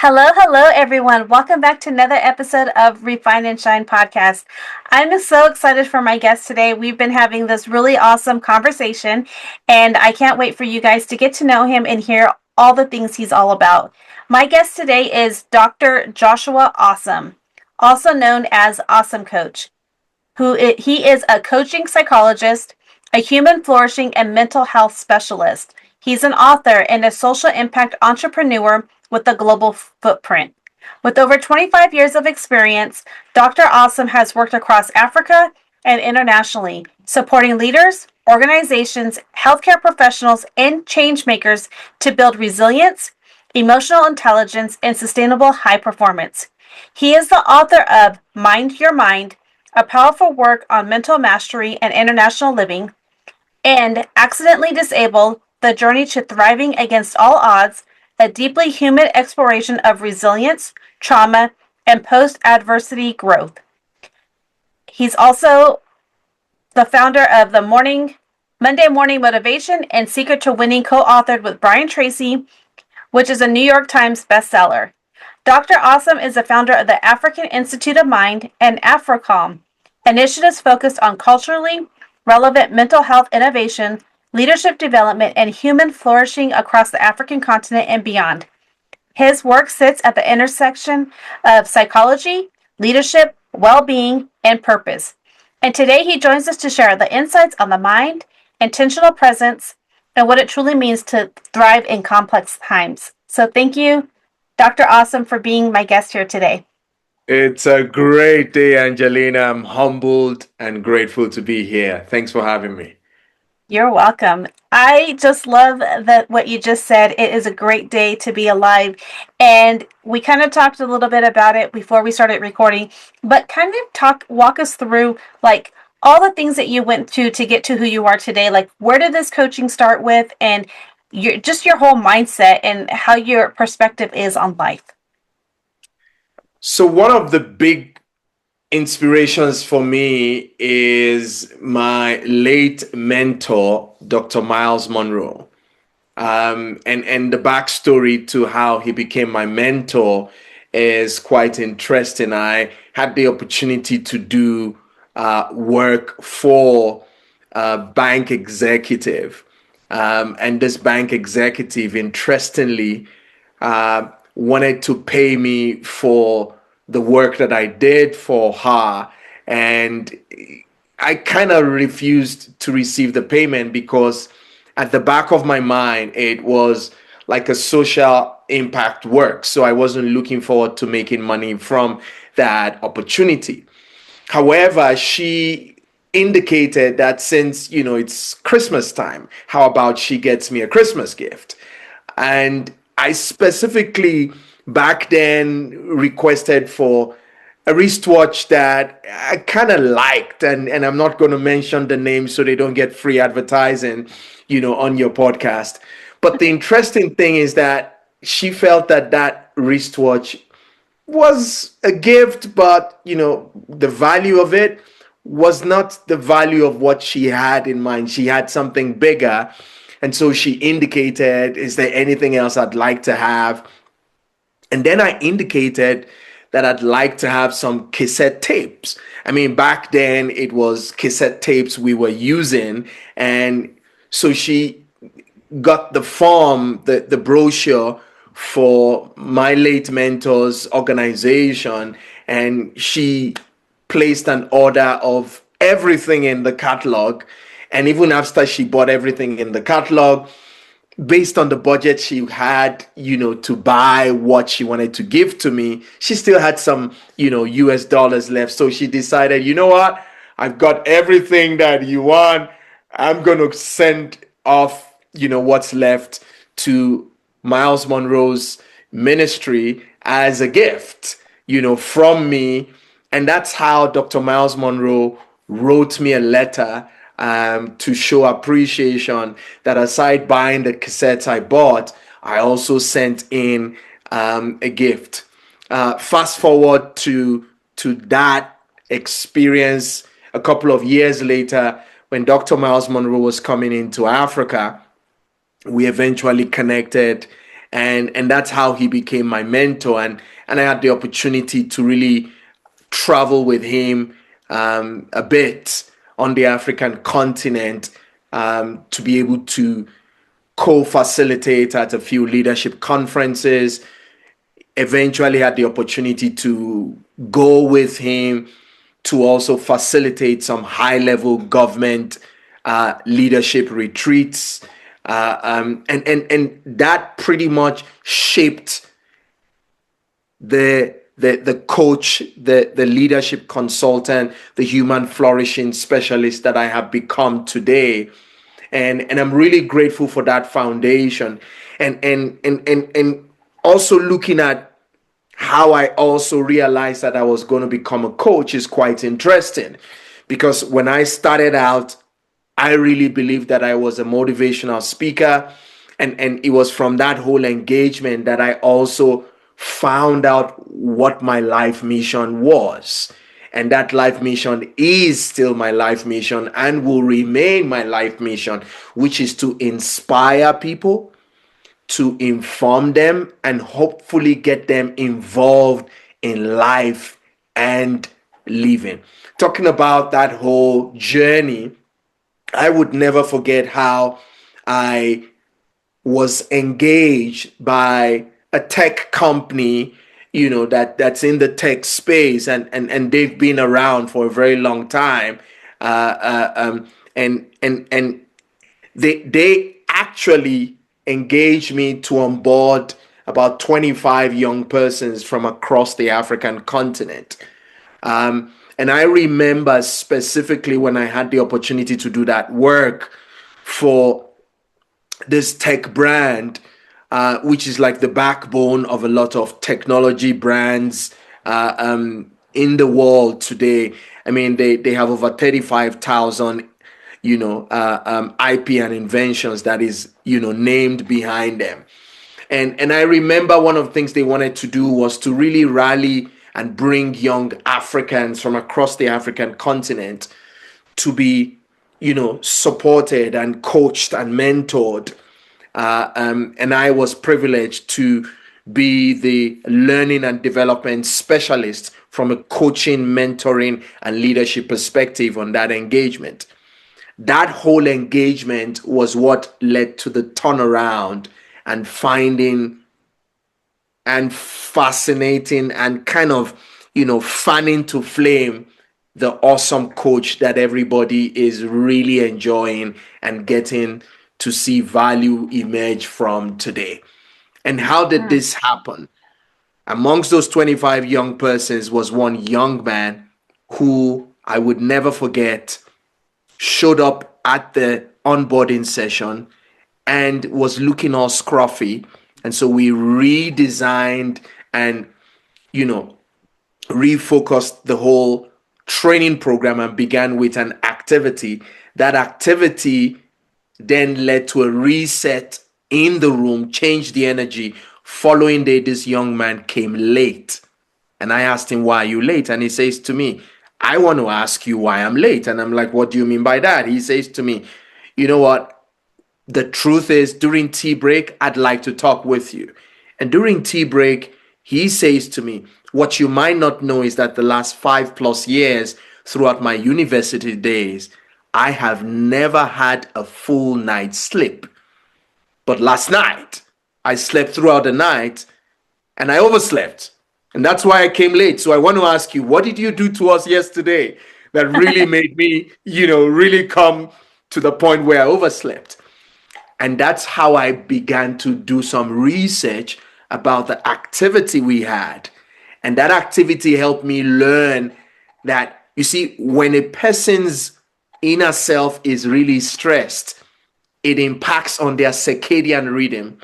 Hello, hello, everyone. Welcome back to another episode of Refine and Shine podcast. I'm so excited for my guest today. We've been having this really awesome conversation, and I can't wait for you guys to get to know him and hear all the things he's all about. My guest today is Dr. Joshua Awesome, also known as Awesome Coach, he is a coaching psychologist, a human flourishing and mental health specialist. He's an author and a social impact entrepreneur with a global footprint. With over 25 years of experience, Dr. Awesome has worked across Africa and internationally, supporting leaders, organizations, healthcare professionals, and change makers to build resilience, emotional intelligence, and sustainable high performance. He is the author of Mind Your Mind, a powerful work on mental mastery and international living, and Accidentally Disabled, The Journey to Thriving Against All Odds, a deeply human exploration of resilience, trauma, and post adversity growth. He's also the founder of the Monday Morning Motivation and Secret to Winning, co authored with Brian Tracy, which is a New York Times bestseller. Dr. Awesome is the founder of the African Institute of Mind and AfriCalm, initiatives focused on culturally relevant mental health innovation, leadership development, and human flourishing across the African continent and beyond. His work sits at the intersection of psychology, leadership, well being, and purpose. And today he joins us to share the insights on the mind, intentional presence, and what it truly means to thrive in complex times. So thank you, Dr. Awesome, for being my guest here today. It's a great day, Angelina. I'm humbled and grateful to be here. Thanks for having me. You're welcome. I just love that what you just said. It is a great day to be alive. And we kind of talked a little bit about it before we started recording, but kind of walk us through like all the things that you went through to get to who you are today. Like where did this coaching start with and your whole mindset and how your perspective is on life? So, one of the big inspirations for me is my late mentor, Dr. Myles Munroe. And the backstory to how he became my mentor is quite interesting. I had the opportunity to do work for a bank executive. And this bank executive, interestingly, wanted to pay me for the work that I did for her. And I kind of refused to receive the payment because at the back of my mind, it was like a social impact work. So I wasn't looking forward to making money from that opportunity. However, she indicated that since, it's Christmas time, how about she gets me a Christmas gift? And I specifically back then requested for a wristwatch that I kind of liked, and I'm not going to mention the name so they don't get free advertising, on your podcast. But the interesting thing is that she felt that that wristwatch was a gift, but the value of it was not the value of what she had in mind. She had something bigger. And so she indicated, is there anything else I'd like to have? And then I indicated that I'd like to have some cassette tapes. I mean, back then it was cassette tapes we were using. And so she got the form, the brochure for my late mentor's organization, and she placed an order of everything in the catalog. And even after she bought everything in the catalog, based on the budget she had, to buy what she wanted to give to me, she still had some, US dollars left. So she decided, you know what? I've got everything that you want. I'm going to send off, what's left to Myles Munroe's ministry as a gift, from me. And that's how Dr. Myles Munroe wrote me a letter to show appreciation that aside buying the cassettes I bought, I also sent in a gift. Fast forward to that experience a couple of years later, when Dr. Myles Munroe was coming into Africa, we eventually connected, and that's how he became my mentor. And I had the opportunity to really travel with him a bit on the African continent, to be able to co-facilitate at a few leadership conferences. Eventually had the opportunity to go with him to also facilitate some high-level government leadership retreats, and that pretty much shaped the coach, the leadership consultant, the human flourishing specialist that I have become today. And I'm really grateful for that foundation. And also looking at how I also realized that I was going to become a coach is quite interesting, because when I started out, I really believed that I was a motivational speaker. And it was from that whole engagement that I also found out what my life mission was. And that life mission is still my life mission and will remain my life mission, which is to inspire people, to inform them, and hopefully get them involved in life and living. Talking about that whole journey, I would never forget how I was engaged by a tech company, that's in the tech space, and they've been around for a very long time. And they actually engaged me to onboard about 25 young persons from across the African continent. And I remember specifically when I had the opportunity to do that work for this tech brand, which is like the backbone of a lot of technology brands in the world today. I mean, they have over 35,000, IP and inventions that is, named behind them. And I remember one of the things they wanted to do was to really rally and bring young Africans from across the African continent to be, supported and coached and mentored. And I was privileged to be the learning and development specialist from a coaching, mentoring, and leadership perspective on that engagement. That whole engagement was what led to the turnaround and finding and fascinating and kind of, fanning to flame the awesome coach that everybody is really enjoying and getting to see value emerge from today. And how did this happen? Amongst those 25 young persons was one young man who I would never forget showed up at the onboarding session and was looking all scruffy. And so we redesigned and, refocused the whole training program and began with an activity. That activity then led to a reset in the room, changed the energy. Following day, this young man came late. And I asked him, why are you late? And he says to me, I want to ask you why I'm late. And I'm like, what do you mean by that? He says to me, you know what? The truth is, during tea break, I'd like to talk with you. And during tea break, he says to me, what you might not know is that the last 5+ years throughout my university days, I have never had a full night's sleep. But last night, I slept throughout the night and I overslept. And that's why I came late. So I want to ask you, what did you do to us yesterday that really made me, really come to the point where I overslept? And that's how I began to do some research about the activity we had. And that activity helped me learn that, you see, when a person's inner self is really stressed, it impacts on their circadian rhythm.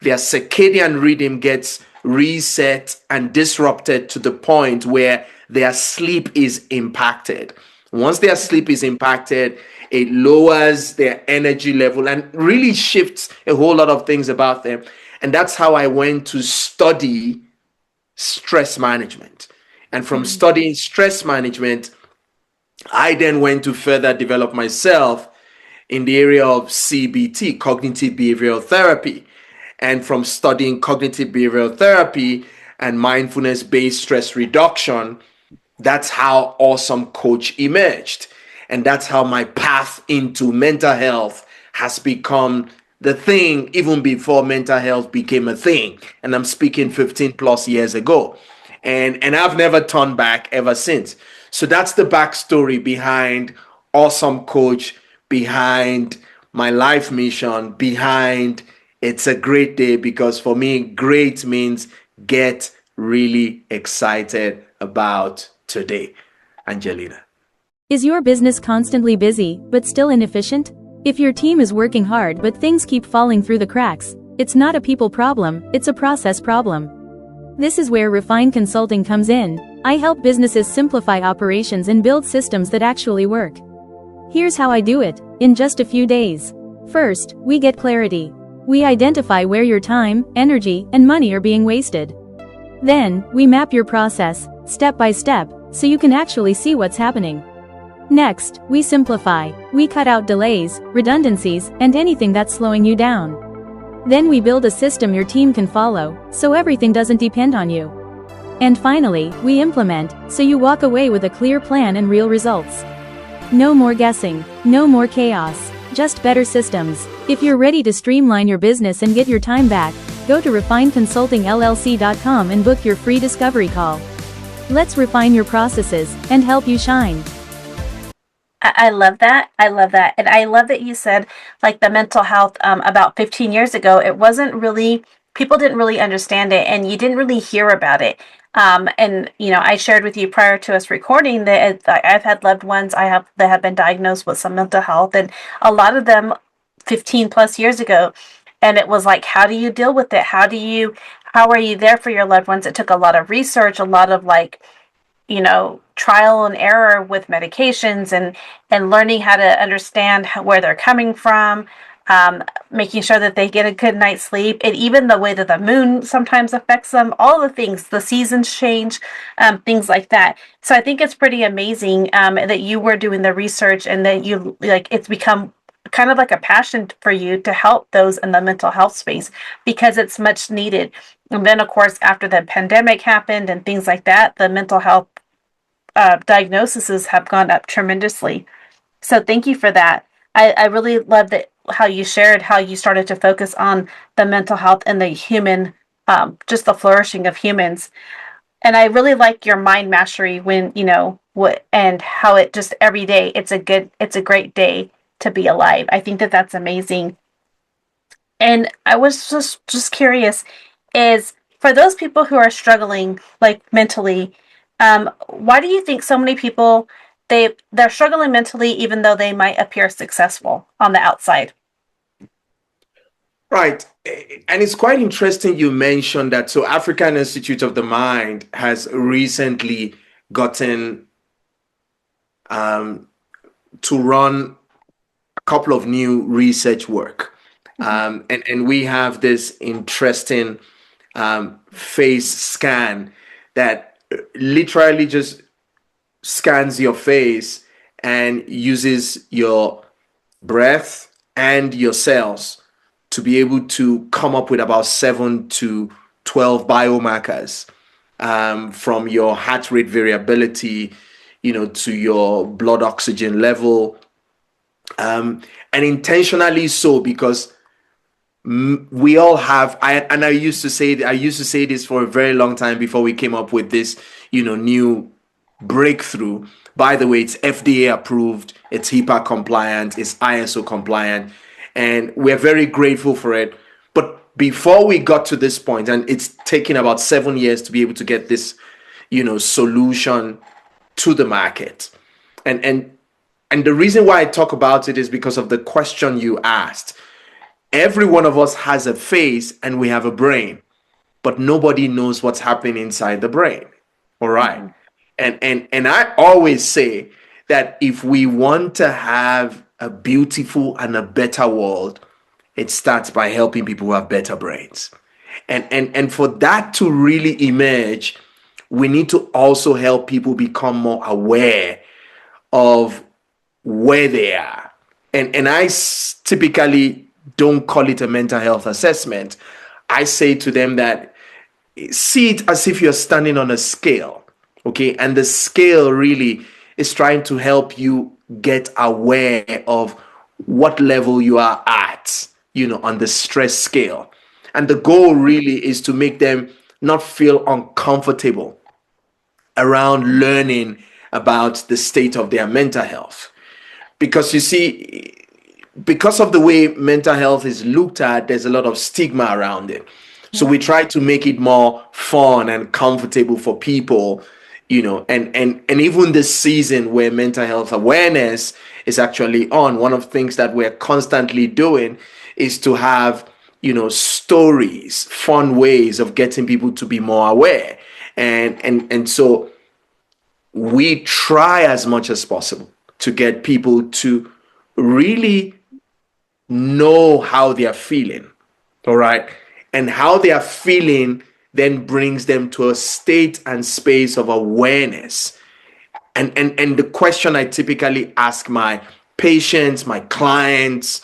Their circadian rhythm gets reset and disrupted to the point where their sleep is impacted. Once their sleep is impacted, it lowers their energy level and really shifts a whole lot of things about them. And that's how I went to study stress management. And from studying stress management, I then went to further develop myself in the area of CBT, cognitive behavioral therapy. And from studying cognitive behavioral therapy and mindfulness based stress reduction, that's how Awesome Coach emerged. And that's how my path into mental health has become the thing even before mental health became a thing. And I'm speaking 15 plus years ago. And I've never turned back ever since. So that's the backstory behind Awesome Coach, behind my life mission, behind It's a Great Day, because for me, great means get really excited about today. Angelina. Is your business constantly busy, but still inefficient? If your team is working hard but things keep falling through the cracks, it's not a people problem, it's a process problem. This is where Refine Consulting comes in. I help businesses simplify operations and build systems that actually work. Here's how I do it, in just a few days. First, we get clarity. We identify where your time, energy, and money are being wasted. Then, we map your process, step by step, so you can actually see what's happening. Next, we simplify. We cut out delays, redundancies, and anything that's slowing you down. Then we build a system your team can follow, so everything doesn't depend on you. And finally, we implement, so you walk away with a clear plan and real results. No more guessing, no more chaos, just better systems. If you're ready to streamline your business and get your time back, go to refineconsultingllc.com and book your free discovery call. Let's refine your processes and help you shine. I love that. I love that. And I love that you said, like, the mental health about 15 years ago, it wasn't really, people didn't really understand it and you didn't really hear about it. And, I shared with you prior to us recording that I've had loved ones that have been diagnosed with some mental health, and a lot of them 15 plus years ago. And it was like, how do you deal with it? How are you there for your loved ones? It took a lot of research, a lot of trial and error with medications, and learning how to understand where they're coming from, making sure that they get a good night's sleep, and even the way that the moon sometimes affects them, all the things, the seasons change, things like that. So I think it's pretty amazing that you were doing the research and that it's become kind of like a passion for you to help those in the mental health space because it's much needed. And then, of course, after the pandemic happened and things like that, the mental health diagnoses have gone up tremendously. So thank you for that. I really love that how you shared how you started to focus on the mental health and the human, just the flourishing of humans. And I really like your mind mastery when, what and how it just every day it's a great day to be alive. I think that that's amazing. And I was just curious, is for those people who are struggling like mentally, why do you think so many people they're struggling mentally even though they might appear successful on the outside? Right. And it's quite interesting you mentioned that. So, African Institute of the Mind has recently gotten to run a couple of new research work. And we have this interesting face scan that literally just scans your face and uses your breath and your cells to be able to come up with about 7 to 12 biomarkers, from your heart rate variability, to your blood oxygen level, and intentionally so because we all have. I used to say this for a very long time before we came up with this, new breakthrough. By the way, it's FDA approved, it's HIPAA compliant, it's ISO compliant, and we're very grateful for it. But before we got to this point, and it's taken about 7 years to be able to get this, solution to the market. And the reason why I talk about it is because of the question you asked. Every one of us has a face and we have a brain, but nobody knows what's happening inside the brain. All right. Mhm. And I always say that if we want to have a beautiful and a better world, it starts by helping people who have better brains. And for that to really emerge, we need to also help people become more aware of where they are. And I typically don't call it a mental health assessment. I say to them that see it as if you're standing on a scale, okay? And the scale really is trying to help you get aware of what level you are at, on the stress scale. And the goal really is to make them not feel uncomfortable around learning about the state of their mental health. Because you see, because of the way mental health is looked at, there's a lot of stigma around it. So we try to make it more fun and comfortable for people, and even this season where mental health awareness is actually on, one of the things that we're constantly doing is to have, stories, fun ways of getting people to be more aware. And so we try as much as possible to get people to really know how they are feeling, all right? And how they are feeling then brings them to a state and space of awareness. And the question I typically ask my patients, my clients,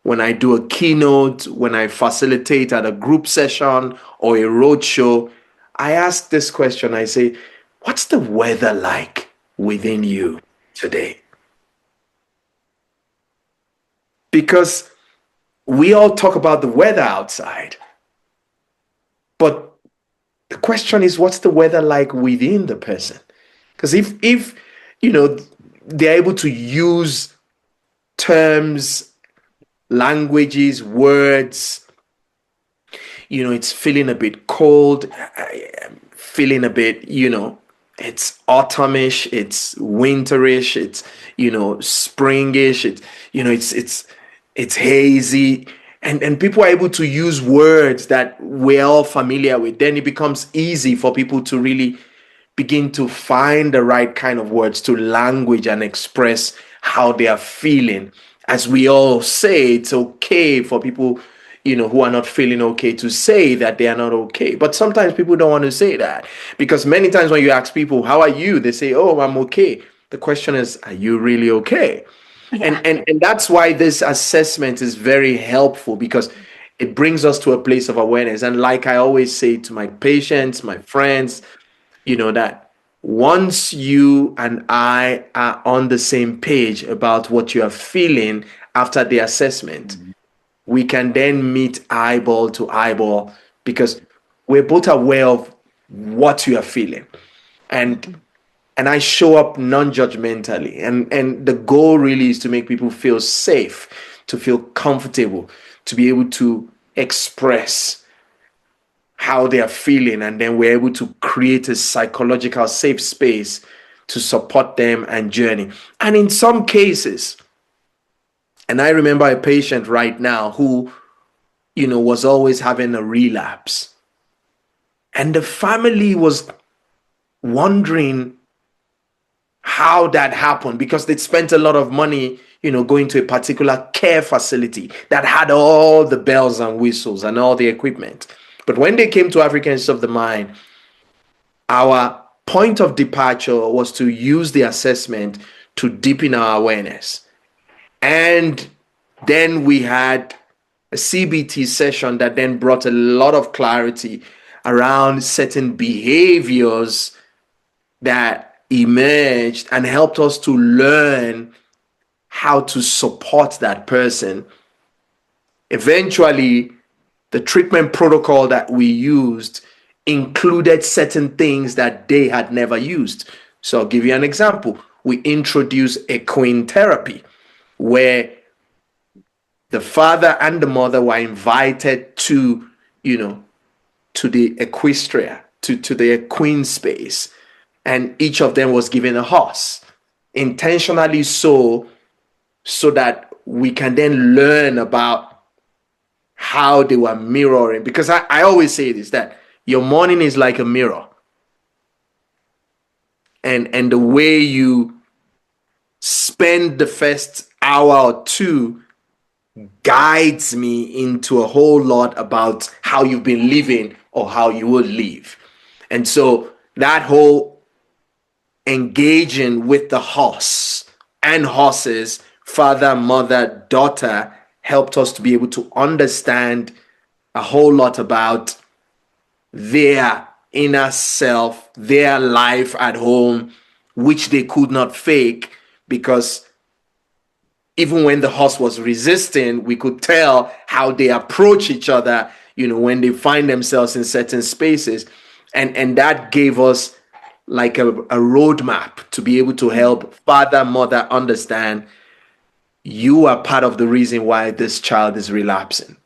when I do a keynote, when I facilitate at a group session or a roadshow, I ask this question. I say, what's the weather like within you today? Because we all talk about the weather outside, but the question is, what's the weather like within the person? Because if they're able to use terms, languages, words, it's feeling a bit cold, feeling a bit, it's autumnish, it's winterish, it's springish, it's hazy, and people are able to use words that we're all familiar with. Then it becomes easy for people to really begin to find the right kind of words to language and express how they are feeling. As we all say, it's okay for people who are not feeling okay to say that they are not okay. But sometimes people don't want to say that, because many times when you ask people, how are you? They say, oh, I'm okay. The question is, are you really okay? Yeah. And that's why this assessment is very helpful, because it brings us to a place of awareness. And like I always say to my patients, my friends, that once you and I are on the same page about what you are feeling after the assessment, we can then meet eyeball to eyeball, because we're both aware of what you are feeling. And I show up non-judgmentally. And the goal really is to make people feel safe, to feel comfortable, to be able to express how they are feeling. And then we're able to create a psychological safe space to support them and journey. And in some cases, and I remember a patient right now who, was always having a relapse. And the family was wondering how that happened, because they'd spent a lot of money, going to a particular care facility that had all the bells and whistles and all the equipment. But when they came to African Institute of the Mind, our point of departure was to use the assessment to deepen our awareness. And then we had a CBT session that then brought a lot of clarity around certain behaviors that emerged and helped us to learn how to support that person. Eventually, the treatment protocol that we used included certain things that they had never used. So I'll give you an example. We introduced equine therapy, where the father and the mother were invited to the equestria, to the equine space. And each of them was given a horse, intentionally so that we can then learn about how they were mirroring. Because I always say this, that your morning is like a mirror. And the way you spend the first hour or two guides me into a whole lot about how you've been living or how you will live. And so that whole engaging with the horse and horses, father, mother, daughter, helped us to be able to understand a whole lot about their inner self, their life at home, which they could not fake, because even when the horse was resisting, we could tell how they approach each other, when they find themselves in certain spaces. And that gave us like a roadmap to be able to help father, mother understand you are part of the reason why this child is relapsing.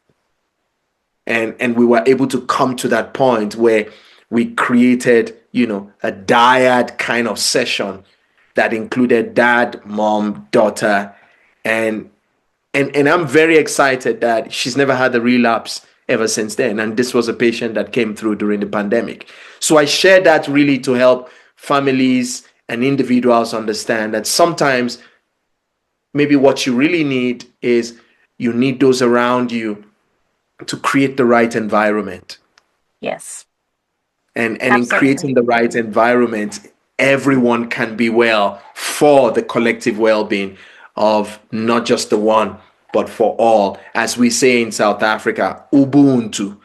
And we were able to come to that point where we created, a dyad kind of session that included dad, mom, daughter, and I'm very excited that she's never had a relapse ever since then. And this was a patient that came through during the pandemic. So I share that really to help families and individuals understand that sometimes maybe what you really need is you need those around you to create the right environment. Yes. And in Absolutely. creating the right environment, everyone can be well for the collective well-being of not just the one, but for all. As we say in South Africa, Ubuntu,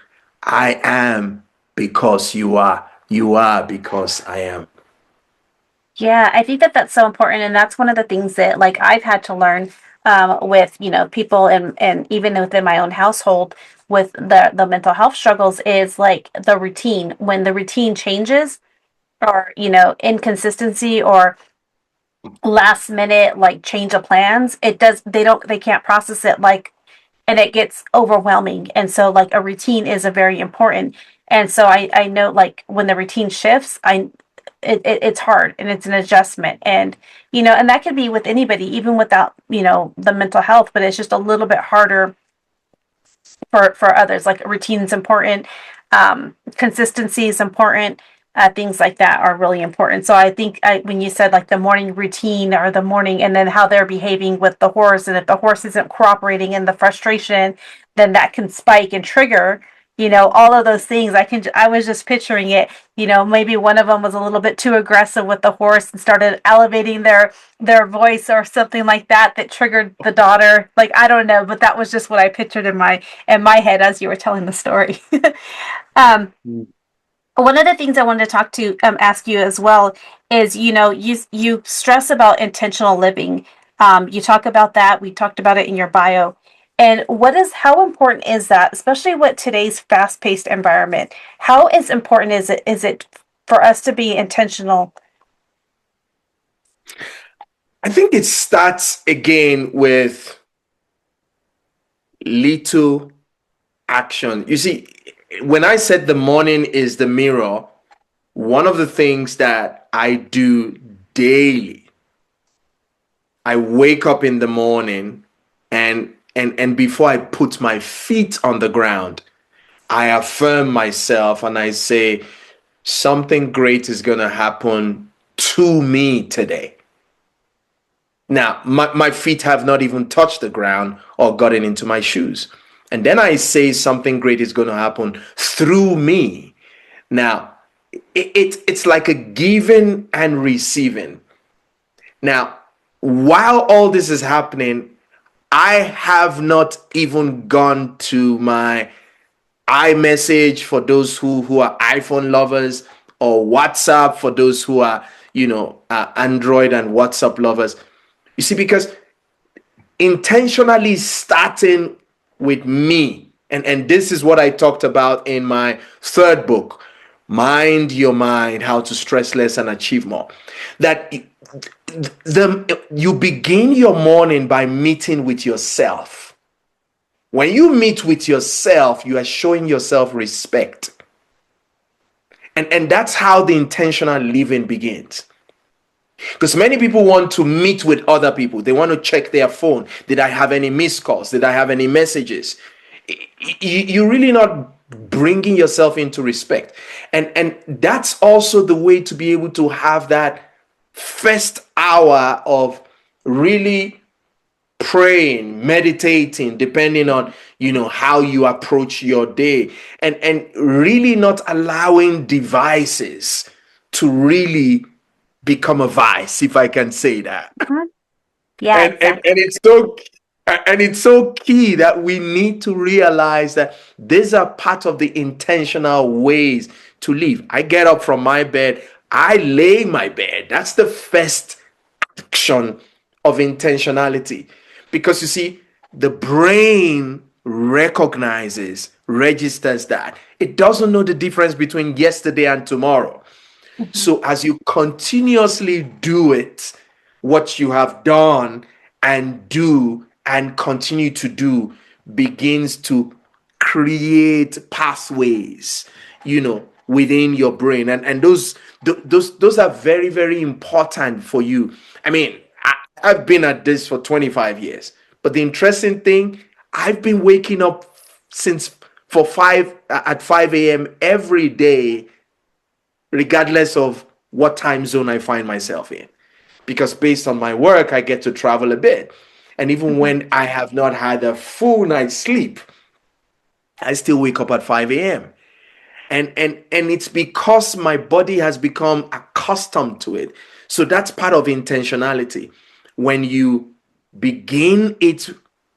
I am because you are. You are because I am. Yeah, I think that that's so important, and that's one of the things that like I've had to learn with people and even within my own household with the mental health struggles is like the routine. When the routine changes, or inconsistency or last minute like change of plans, they can't process it, like, and it gets overwhelming. And so like a routine is a very important. And so I know like when the routine shifts, it's hard and it's an adjustment. And and that could be with anybody, even without the mental health, but it's just a little bit harder for others. Like routine is important, consistency is important, things like that are really important. So I think when you said like the morning routine or the morning, and then how they're behaving with the horse, and if the horse isn't cooperating in the frustration, then that can spike and trigger all of those things. I was just picturing it. Maybe one of them was a little bit too aggressive with the horse and started elevating their voice or something like that triggered the daughter. Like, I don't know, but that was just what I pictured in my head as you were telling the story. um One of the things I wanted to ask you as well is, you stress about intentional living. You talk about that. We talked about it in your bio. And how important is that, especially with today's fast-paced environment? How important is it for us to be intentional? I think it starts again with little action. You see, when I said the morning is the mirror, one of the things that I do daily, I wake up in the morning and before I put my feet on the ground, I affirm myself and I say, something great is going to happen to me today. Now, my feet have not even touched the ground or gotten into my shoes. And then I say something great is going to happen through me. Now, it's like a giving and receiving. Now, while all this is happening, I have not even gone to my iMessage for those who are iPhone lovers, or WhatsApp for those who are, Android and WhatsApp lovers. You see, because intentionally starting with me, and this is what I talked about in my third book, Mind Your Mind, How to Stress Less and Achieve More, that you begin your morning by meeting with yourself. When you meet with yourself, you are showing yourself respect. And that's how the intentional living begins. Because many people want to meet with other people. They want to check their phone. Did I have any missed calls? Did I have any messages? You're really not bringing yourself into respect. And that's also the way to be able to have that first hour of really praying, meditating, depending on how you approach your day, and really not allowing devices to really become a vice, if I can say that. Mhm. Yeah, And exactly. it's so And it's so key that we need to realize that these are part of the intentional ways to live. I get up from my bed, I lay my bed. That's the first action of intentionality. Because you see, the brain registers that. It doesn't know the difference between yesterday and tomorrow. Mhm. So as you continuously do it, what you have done and do and continue to do begins to create pathways, within your brain. And those are very, very important for you. I mean, I've been at this for 25 years. But the interesting thing, I've been waking up since for 5 a.m. every day, regardless of what time zone I find myself in. Because based on my work, I get to travel a bit. And even Mhm. when I have not had a full night's sleep, I still wake up at 5 a.m. And it's because my body has become accustomed to it. So that's part of intentionality. When you begin it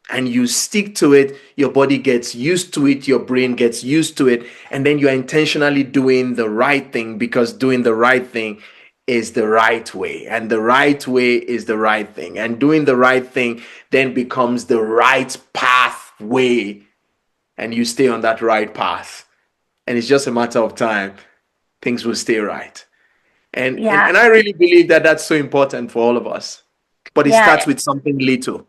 and you stick to it, your body gets used to it, your brain gets used to it, and then you're intentionally doing the right thing, because doing the right thing is the right way, and the right way is the right thing, and doing the right thing then becomes the right pathway, and you stay on that right path, and it's just a matter of time, things will stay right. and and, Yeah. and I really believe that that's so important for all of us, but it Yeah. starts with something little.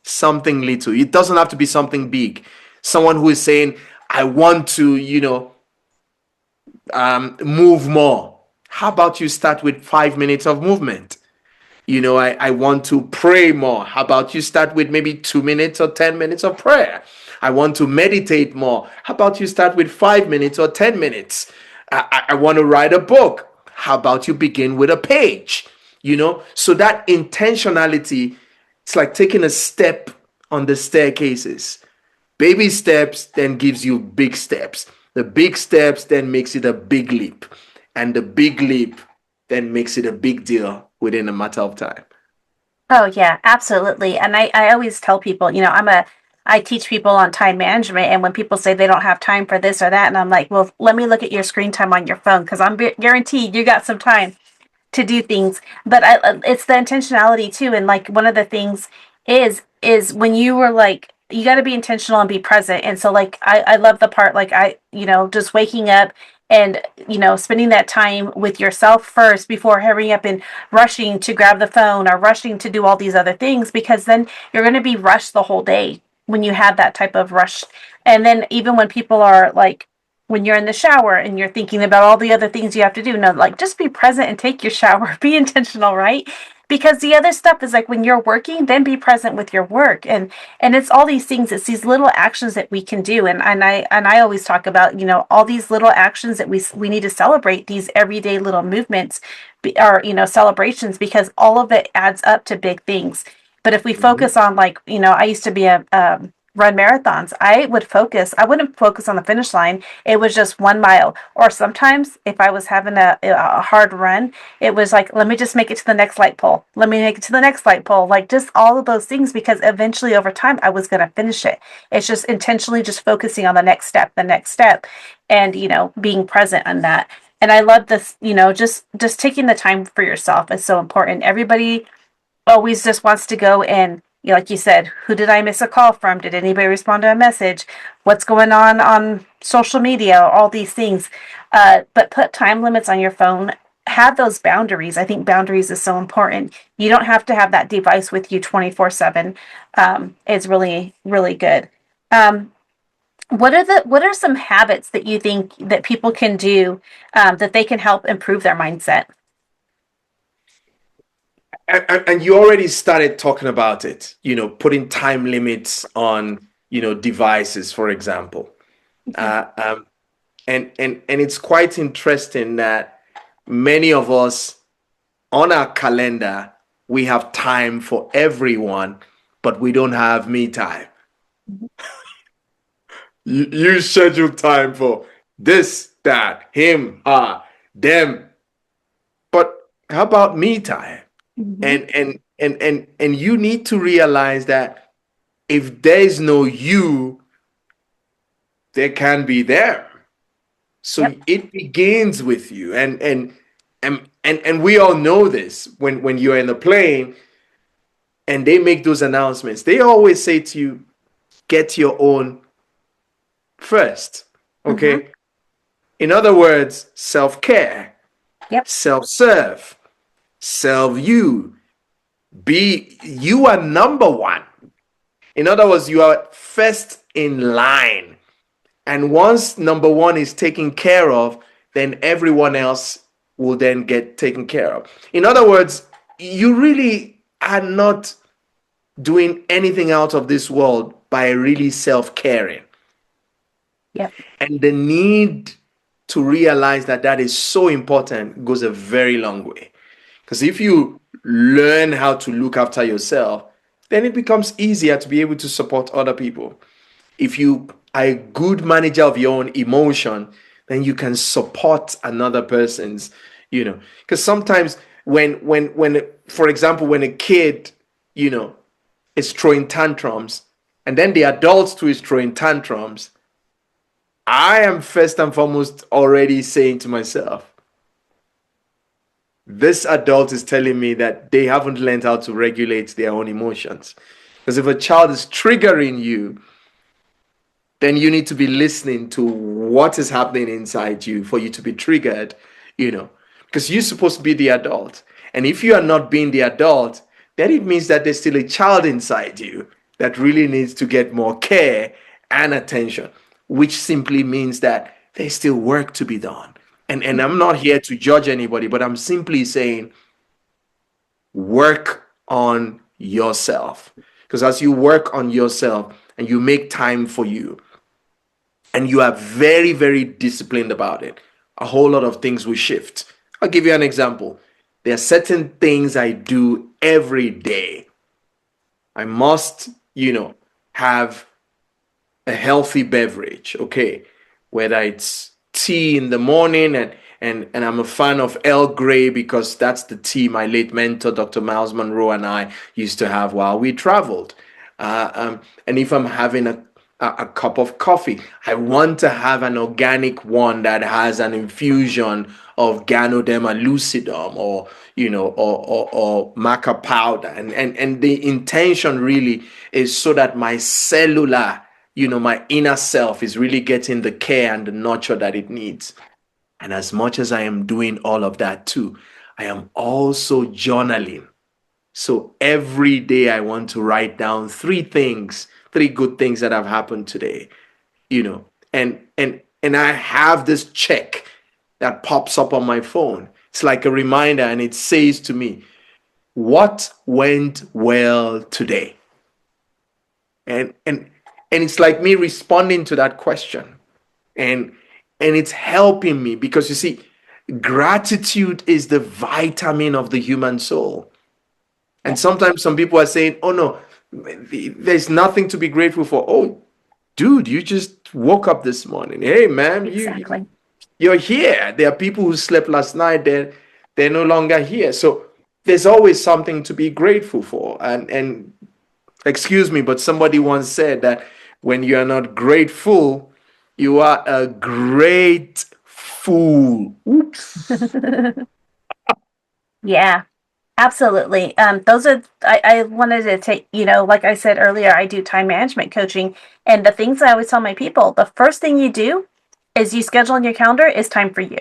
Something little. It doesn't have to be something big. Someone who is saying, I want to, move more. How about you start with 5 minutes of movement? I want to pray more. How about you start with maybe 2 minutes or 10 minutes of prayer? I want to meditate more. How about you start with 5 minutes or 10 minutes? I want to write a book. How about you begin with a page? So that intentionality, it's like taking a step on the staircases. Baby steps then gives you big steps. The big steps then makes it a big leap. And the big leap then makes it a big deal within a matter of time. Oh yeah, absolutely. And I always tell people, I teach people on time management, and when people say they don't have time for this or that, and I'm like, well, let me look at your screen time on your phone, because I'm guaranteed you got some time to do things. But it's the intentionality too. And like one of the things is when you were like, you got to be intentional and be present. And so like I love the part, like just waking up and spending that time with yourself first before hurrying up and rushing to grab the phone or rushing to do all these other things, because then you're going to be rushed the whole day when you have that type of rush. And then even when people are like, when you're in the shower and you're thinking about all the other things you have to do. No, like just be present and take your shower. Be intentional, right? Because the other stuff is like when you're working, then be present with your work. And it's all these things, it's these little actions that we can do. And I always talk about, all these little actions that we need to celebrate, these everyday little movements or celebrations, because all of it adds up to big things. But if we Mhm. focus on, like, I used to be a run marathons, I wouldn't focus on the finish line. It was just 1 mile. Or sometimes if I was having a hard run, it was like, let me just make it to the next light pole. Let me make it to the next light pole. Like just all of those things, because eventually over time I was going to finish it. It's just intentionally just focusing on the next step, and, being present on that. And I love this, just taking the time for yourself is so important. Everybody always just wants to go and, like you said, who did I miss a call from? Did anybody respond to a message? What's going on social media? All these things. But put time limits on your phone. Have those boundaries. I think boundaries is so important. You don't have to have that device with you 24/7. It's really, really good. Um, what are some habits that you think that people can do, that they can help improve their mindset? And you already started talking about it, putting time limits on, devices, for example. Mhm. And it's quite interesting that many of us on our calendar, we have time for everyone, but we don't have me time. You schedule time for this, that, him, her, them, but how about me time? Mhm. And you need to realize that if there is no you, there can be them. So Yep. it begins with you. And we all know this when you're in the plane and they make those announcements. They always say to you, get your own first. Mm-hmm. Okay? In other words, self-care, Yep. self-serve, self-you. You are number one. In other words, you are first in line. And once number one is taken care of, then everyone else will then get taken care of. In other words, you really are not doing anything out of this world by really self-caring. Yep. And the need to realize that that is so important goes a very long way. Because if you learn how to look after yourself, then it becomes easier to be able to support other people. If you are a good manager of your own emotion, then you can support another person's, because sometimes when for example, when a kid, is throwing tantrums, and then the adult too is throwing tantrums, I am first and foremost already saying to myself, this adult is telling me that they haven't learned how to regulate their own emotions. Because if a child is triggering you, then you need to be listening to what is happening inside you for you to be triggered, because you're supposed to be the adult. And if you are not being the adult, then it means that there's still a child inside you that really needs to get more care and attention, which simply means that there's still work to be done. And I'm not here to judge anybody, but I'm simply saying work on yourself. Because as you work on yourself and you make time for you, and you are very, very disciplined about it, a whole lot of things will shift. I'll give you an example. There are certain things I do every day. I must, have a healthy beverage, okay? Whether it's tea in the morning, and I'm a fan of Earl Grey because that's the tea my late mentor, Dr. Myles Munroe, and I used to have while we traveled. And if I'm having a cup of coffee, I want to have an organic one that has an infusion of Ganoderma lucidum, or maca powder. And the intention really is so that my cellular, my inner self is really getting the care and the nurture that it needs. And as much as I am doing all of that too, I am also journaling. So every day I want to write down three good things that have happened today, and I have this check that pops up on my phone. It's like a reminder, and it says to me, what went well today? And it's like me responding to that question. And it's helping me because you see, gratitude is the vitamin of the human soul. And Yep. sometimes some people are saying, oh no, there's nothing to be grateful for. Oh, dude, you just woke up this morning. Hey man, Exactly. you're here. There are people who slept last night, they're no longer here. So there's always something to be grateful for. And excuse me, but somebody once said that when you are not grateful, you are a great fool. Oops. Yeah. Absolutely. I wanted to take, like I said earlier, I do time management coaching. And the things I always tell my people, the first thing you do is you schedule on your calendar is time for you.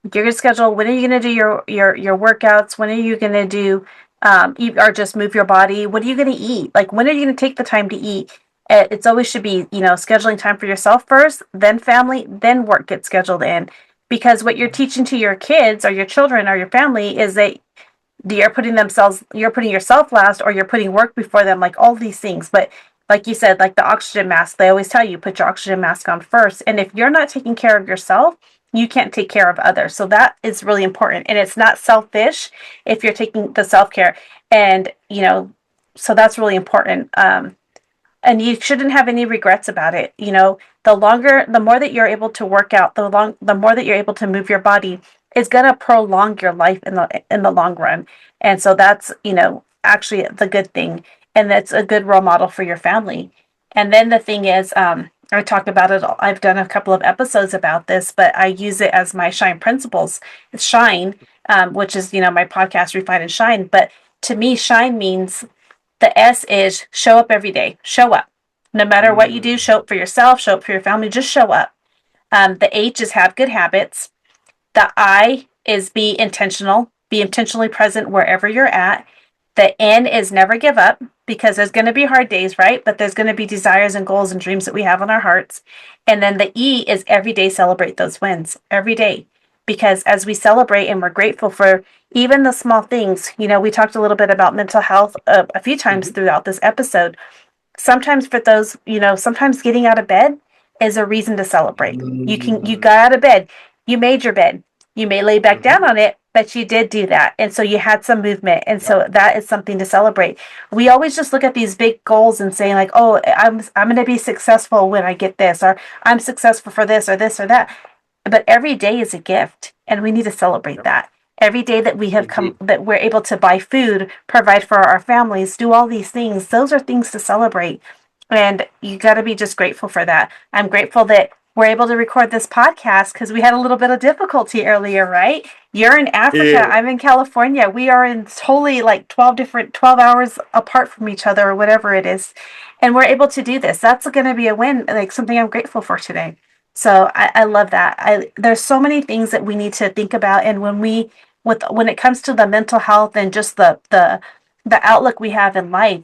You're going to schedule, when are you going to do your workouts? When are you going to do, or just move your body? What are you going to eat? Like, when are you going to take the time to eat? It's always should be, scheduling time for yourself first, then family, then work gets scheduled in. Because what you're teaching to your kids or your children or your family is that you're putting yourself last, or you're putting work before them, like all these things. But like you said, like the oxygen mask, they always tell you put your oxygen mask on first. And if you're not taking care of yourself, you can't take care of others. So that is really important. And it's not selfish if you're taking the self-care. And so that's really important. And you shouldn't have any regrets about it. The more that you're able to work out, the more that you're able to move your body, is going to prolong your life in the long run. And so that's, actually the good thing. and that's a good role model for your family. And then the thing is, I talk about it. I've done a couple of episodes about this, but I use it as my shine principles. It's shine, which is, my podcast, Refine and Shine. But to me, shine means the S is show up every day. Show up. No matter what you do, Mm. show up for yourself, show up for your family, just show up. The H is have good habits. The I is be intentional, be intentionally present wherever you're at. The N is never give up, because there's going to be hard days, right? But there's going to be desires and goals and dreams that we have in our hearts. And then the E is every day celebrate those wins, every day. Because as we celebrate and we're grateful for even the small things, we talked a little bit about mental health a few times Mhm. throughout this episode. Sometimes for those, sometimes getting out of bed is a reason to celebrate. You Mm. got out of bed, you made your bed. You may lay back down Mhm. on it, but you did do that. And so you had some movement. And Yep. so that is something to celebrate. We always just look at these big goals and saying like, "Oh, I'm going to be successful when I get this," or "I'm successful for this or this or that." But every day is a gift, and we need to celebrate Yep. that. Every day that we have come, Indeed. that we're able to buy food, provide for our families, do all these things, those are things to celebrate. And you got to be just grateful for that. I'm grateful that we're able to record this podcast because we had a little bit of difficulty earlier, right? You're in Africa, Yeah. I'm in California. We are in totally like 12 hours apart from each other or whatever it is. And we're able to do this. That's going to be a win, like something I'm grateful for today. So I love that. There's so many things that we need to think about. And when it comes to the mental health and just the outlook we have in life,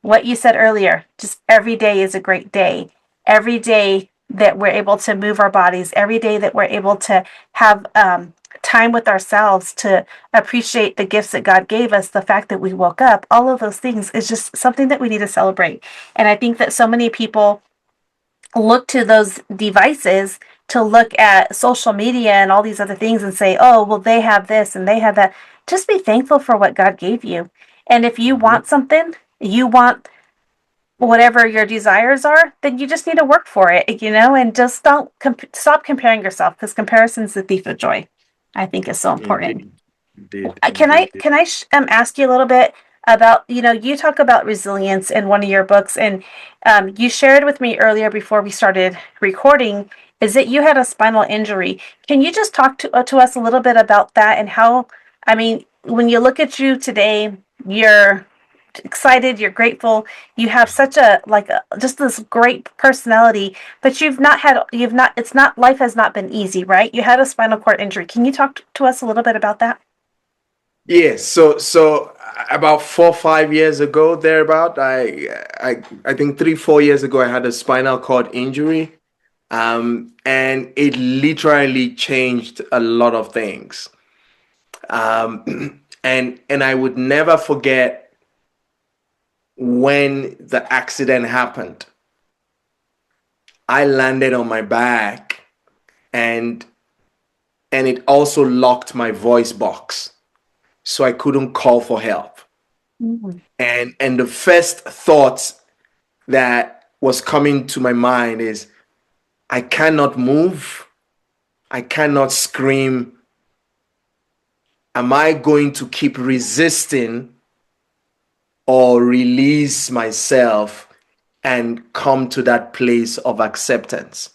what you said earlier, just every day is a great day. Every day that we're able to move our bodies, every day that we're able to have time with ourselves, to appreciate the gifts that God gave us, the fact that we woke up, all of those things is just something that we need to celebrate. And I think that so many people look to those devices to look at social media and all these other things and say, "Oh, well, they have this and they have that." Just be thankful for what God gave you. And if you Mhm. want something, you want whatever your desires are, then you just need to work for it, and just don't stop comparing yourself, because comparison is the thief of joy. I think is so important. Indeed. Indeed. Can I Indeed. ask you a little bit about, you talk about resilience in one of your books, and you shared with me earlier before we started recording is that you had a spinal injury. Can you just talk to us a little bit about that and how, I mean, when you look at you today, you're excited, you're grateful, you have such a just this great personality, but you've not it's not life has not been easy, right? You had a spinal cord injury. Can you talk to us a little bit about that? Yes. So about 4 or 5 years ago, thereabout, I think 3 or 4 years ago, I had a spinal cord injury, and it literally changed a lot of things. And I would never forget when the accident happened. I landed on my back, and and it also locked my voice box, so I couldn't call for help. Mm. And the first thought that was coming to my mind is, I cannot move, I cannot scream. Am I going to keep resisting or release myself and come to that place of acceptance?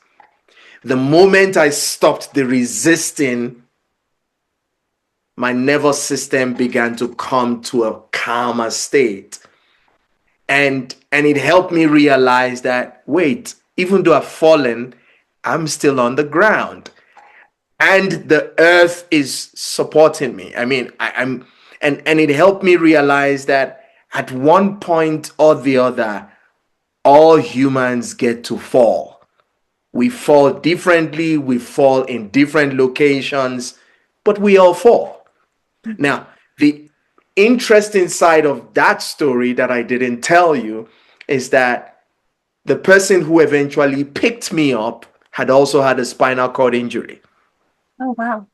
The moment I stopped the resisting, my nervous system began to come to a calmer state. And it helped me realize that, wait, even though I've fallen, I'm still on the ground, and the earth is supporting me. I mean, I'm and it helped me realize that at one point or the other, all humans get to fall. We fall differently, we fall in different locations, but we all fall. Now, the interesting side of that story that I didn't tell you is that the person who eventually picked me up had also had a spinal cord injury. Oh, wow. Wow.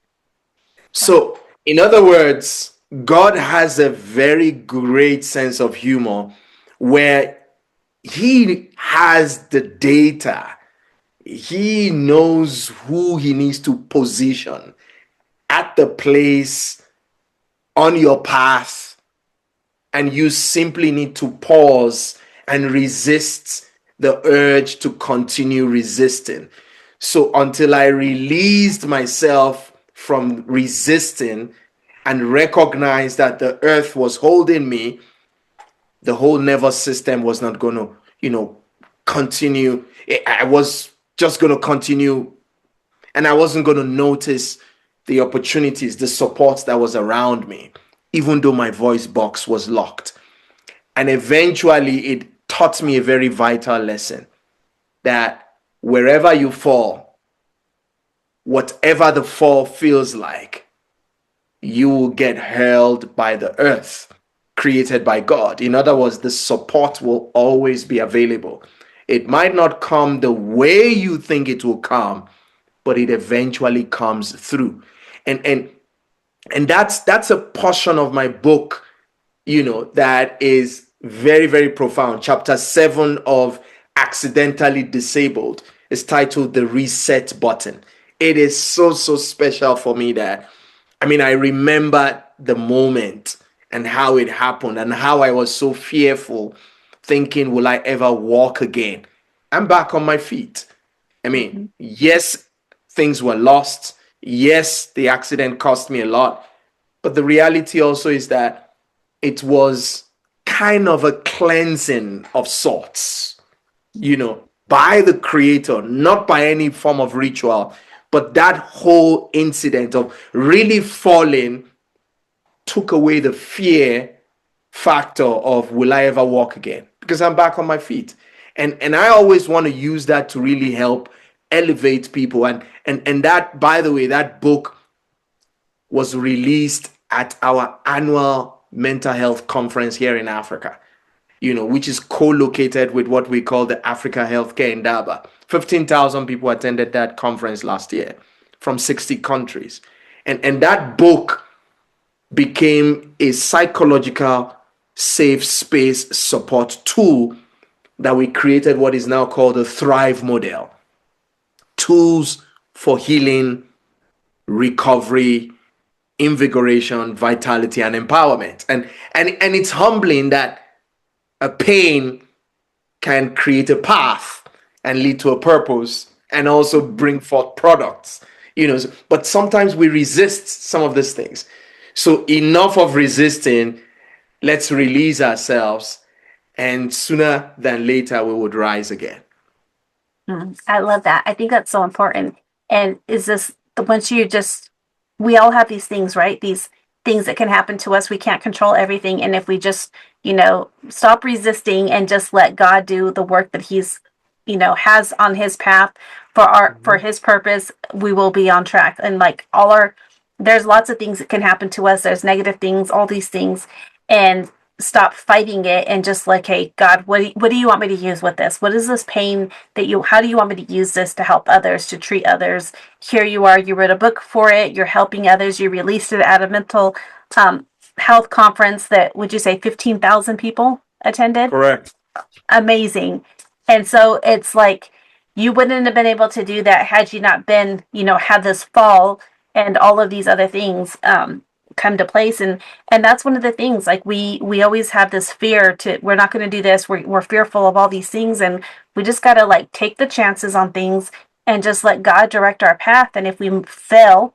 So, in other words, God has a very great sense of humor where He has the data. He knows who He needs to position at the place on your path, and you simply need to pause and resist the urge to continue resisting. So until I released myself from resisting and recognized that the earth was holding me, the whole nervous system was not going to, continue. I was just going to continue, and I wasn't going to notice the opportunities, the support that was around me, even though my voice box was locked. And eventually, it taught me a very vital lesson that wherever you fall, whatever the fall feels like, you will get hurled by the earth created by God. In other words, the support will always be available. It might not come the way you think it will come, but it eventually comes through. And that's a portion of my book, that is very, very profound. Chapter 7 of Accidentally Disabled is titled The Reset Button. It is so, so special for me that, I remember the moment and how it happened and how I was so fearful, thinking, will I ever walk again? I'm back on my feet. Yes, things were lost. Yes, the accident cost me a lot. But the reality also is that it was kind of a cleansing of sorts, by the Creator, not by any form of ritual. But that whole incident of really falling took away the fear factor of, will I ever walk again? Because I'm back on my feet. And I always want to use that to really help elevate people. And that, by the way, that book was released at our annual mental health conference here in Africa, which is co-located with what we call the Africa Healthcare Indaba. 15,000 people attended that conference last year from 60 countries. And that book became a psychological safe space support tool that we created, what is now called the Thrive model. Tools for healing, recovery, invigoration, vitality, and empowerment. And it's humbling that a pain can create a path and lead to a purpose and also bring forth products, but sometimes we resist some of these things. So enough of resisting, let's release ourselves, and sooner than later we would rise again. I love that. I think that's so important. And is this, once you just, we all have these things, right? These things that can happen to us. We can't control everything. And if we just, stop resisting and just let God do the work that he's, has on his path for his purpose, we will be on track. And like there's lots of things that can happen to us. There's negative things, all these things, and stop fighting it and just like, hey, God, what do you want me to use with this? What is this pain how do you want me to use this to help others, to treat others? Here you are, you wrote a book for it, you're helping others, you released it at a mental health conference that, would you say 15,000 people attended? Correct. Amazing. And so it's like, you wouldn't have been able to do that had you not been, had this fall and all of these other things come to place. And that's one of the things, like we always have this fear we're not going to do this. We're fearful of all these things. And we just got to like take the chances on things and just let God direct our path. And if we fail,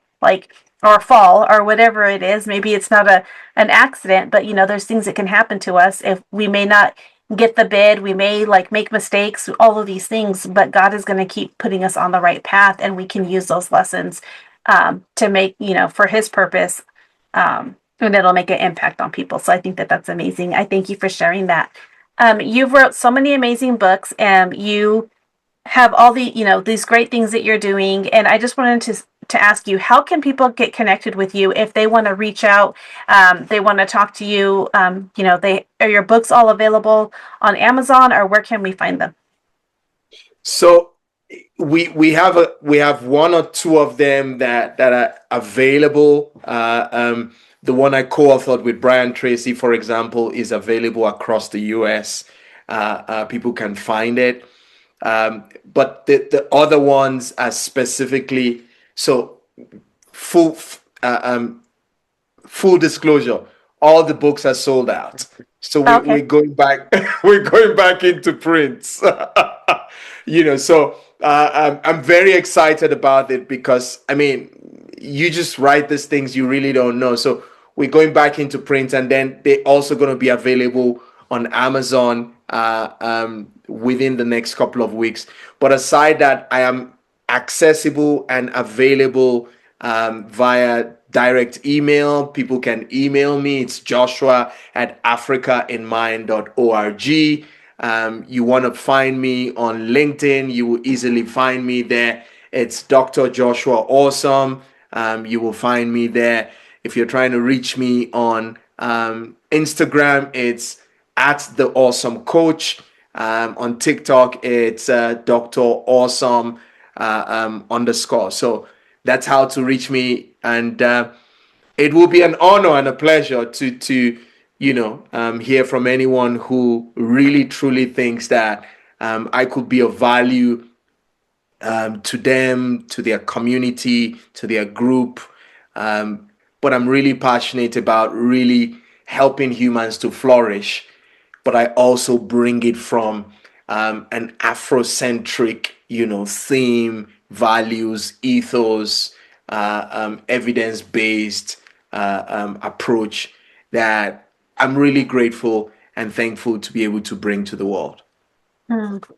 or fall or whatever it is, maybe it's not an accident, but there's things that can happen to us. If we may not get the bid, we may make mistakes, all of these things, but God is going to keep putting us on the right path, and we can use those lessons to make, for his purpose, and it'll make an impact on people. So I think that that's amazing. I thank you for sharing that. You've wrote so many amazing books, and you have all the, these great things that you're doing. And I just wanted to ask you, how can people get connected with you if they want to reach out, they want to talk to you, are your books all available on Amazon, or where can we find them? So we have one or two of them that are available. The one I co-authored with Brian Tracy, for example, is available across the US. People can find it. But the other ones are specifically, so full disclosure, all the books are sold out. So we're Okay. going back, we're going back into print. So I'm very excited about it because, I mean, you just write these things you really don't know. So we're going back into print, and then they're also going to be available on Amazon within the next couple of weeks. But aside that, I am accessible and available via direct email. People can email me. It's joshua@africainmind.org. You want to find me on LinkedIn, you will easily find me there. It's Dr. Joshua Awesome. You will find me there. If you're trying to reach me on Instagram, it's at the Awesome Coach. On TikTok, it's Dr. Awesome _. So that's how to reach me, and it will be an honor and a pleasure to hear from anyone who really truly thinks that I could be of value to them, to their community, to their group. But I'm really passionate about really helping humans to flourish. But I also bring it from an Afrocentric, theme, values, ethos, evidence-based approach that I'm really grateful and thankful to be able to bring to the world.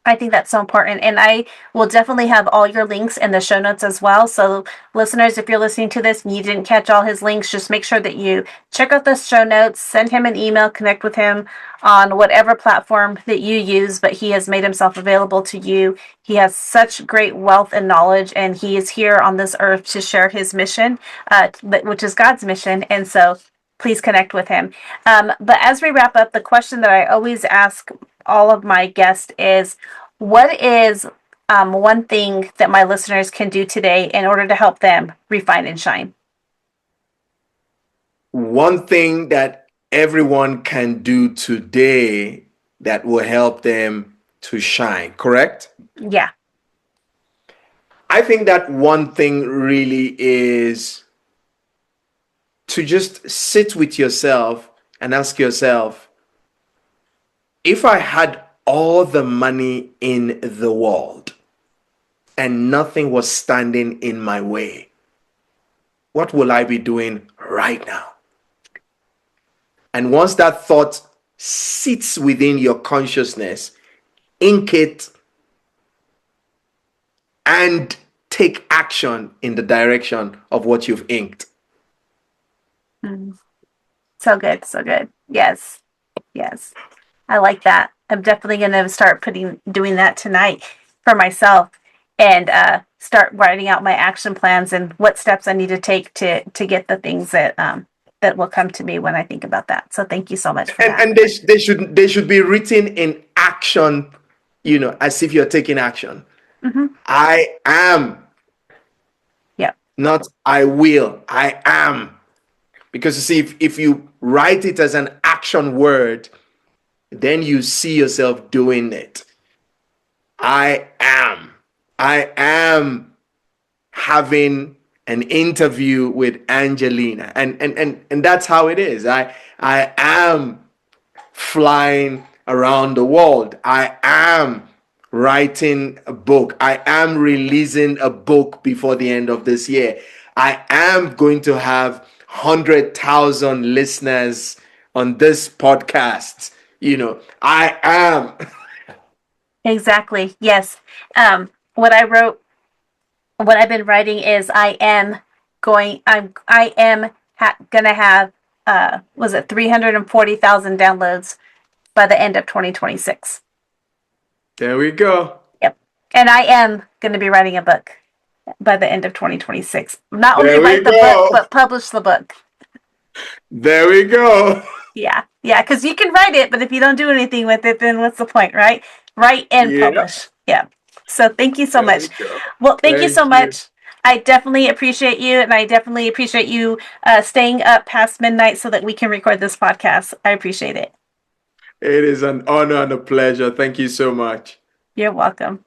I think that's so important. And I will definitely have all your links in the show notes as well. So, listeners, if you're listening to this and you didn't catch all his links, just make sure that you check out the show notes, send him an email, connect with him on whatever platform that you use. But he has made himself available to you. He has such great wealth and knowledge, and he is here on this earth to share his mission, which is God's mission. And so, please connect with him. But as we wrap up, the question that I always ask all of my guests is, what is one thing that my listeners can do today in order to help them refine and shine? One thing that everyone can do today that will help them to shine, correct? Yeah. I think that one thing really is to just sit with yourself and ask yourself, if I had all the money in the world and nothing was standing in my way, what will I be doing right now? And once that thought sits within your consciousness, ink it and take action in the direction of what you've inked. So good. So good. Yes. Yes. I like that. I'm definitely going to start doing that tonight for myself, and start writing out my action plans and what steps I need to take to get the things that will come to me when I think about that. So thank you so much for that. And they should be written in action, as if you're taking action. Mm-hmm. I am. Yep. Not I will. I am. Because you see, if you write it as an action word, then you see yourself doing it. I am. I am having an interview with Angelina. And that's how it is. I am flying around the world. I am writing a book. I am releasing a book before the end of this year. I am going to have 100,000 listeners on this podcast. I am. Exactly. Yes. What I've been writing is I am gonna have, was it 340,000 downloads by the end of 2026. There we go. Yep. And I am gonna be writing a book by the end of 2026. Not only There we write the go. book, but publish the book. There we go. Yeah. Yeah. Because you can write it, but if you don't do anything with it, then what's the point, right? Write and Yeah. publish. Yeah. So thank you so There much. we go. Well, thank you Thank so you. much. I definitely appreciate you, and I definitely appreciate you staying up past midnight so that we can record this podcast. I appreciate it. It is an honor and a pleasure. Thank you so much. You're welcome.